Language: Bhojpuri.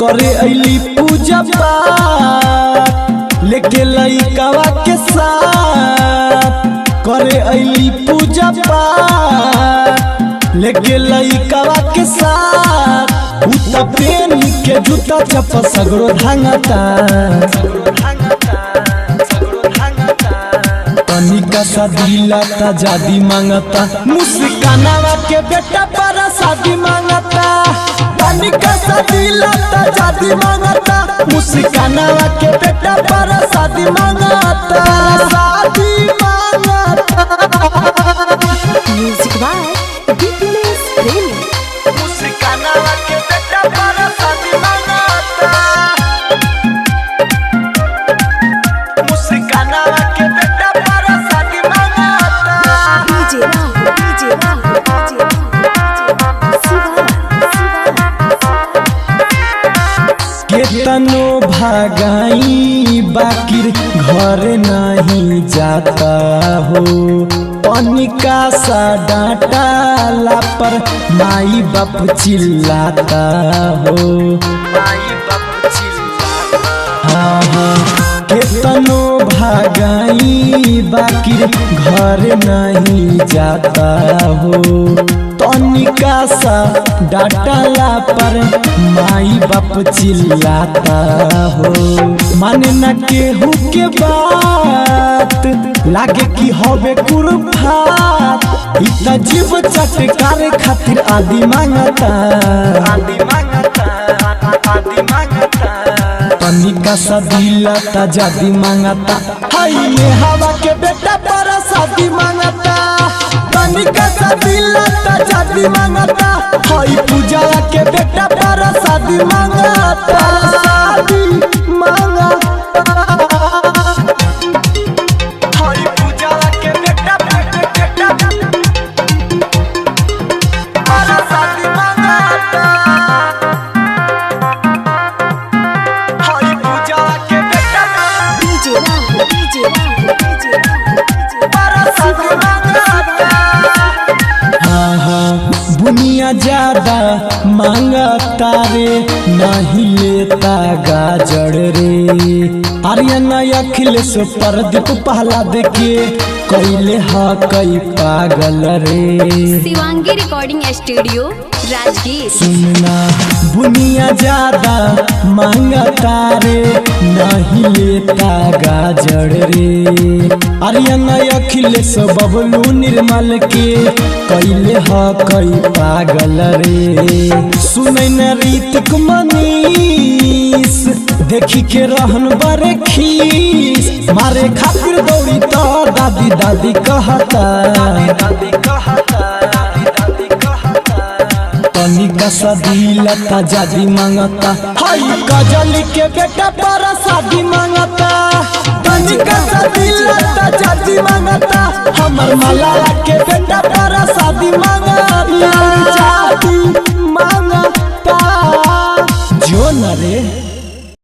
करे अली पूजा पाठ लेके लइकावा के साथ करे अली पूजा पाठ लेके लइकावा के साथ उता पेन के जूता चप्पल सगरो धांगता तनिका सा दिलाता जादी मांगता मुस्कानावा के बेटा पर शादी मांगता तनिका सा दिलाता जादी मांगता मुस्कानावा के बेटा पर शादी मांगता शादी मांगता म्यूजिक बाय दीपलेश प्रेमी मुस्कानावा के बेटा पर शादी मांगता मुस्कानावा के बेटा पर शादी मांगता डीजे राहुल केतनो भागाई बाकिर घर नहीं जाता हो तनिका सा डांटाला पर माई बाप चिल्लाता हो माई बाप चिल्लाता हाँ केतनो भागाई बाकिर घर नहीं जाता हो तनिका सा डांटाला पर माई बाप चिल्लाता हो माने न केहू के बात लागे कि हवे कुरफात इतना जीव चटकारे खातिर आदि मांगता तनिका सा दिलाता जादी मांगता हाय ये हवा के बेटा पर शादी मांगता तनिका सा दिलाता जादी मांगता हाय पूजा के बेटा पर शादी मांगता शादी मांगता हाय पूजा के बेटा पर शादी मांगता हाय पूजा के बेटा डीजे राहुल पर शादी मांगता बुनिया ज्यादा मांगता रे नहीं लेता गाजर रे आर्यन अखिलेश प्रदीप पहला देखे कैले हा कई पागल रे शिवांगी रिकॉर्डिंग स्टूडियो राजगीर सुनना बुनिया ज्यादा मांगता रे नहीं लेता गाजर रे आर्यन अखिलेश बबलू निर्मल के कैले हा कई पागल रे सुनै न रीतिक मनीष देखी के रहन बरे खीस मारे खातिर दौड़ी तो दादी दादी कहता तनिका सा दिलाता जादी मांगता हाय काजल के बेटा पर शादी मांगता तनिका सा दिलाता जादी मांगता हमर मलाला के बेटा पर शादी मांगता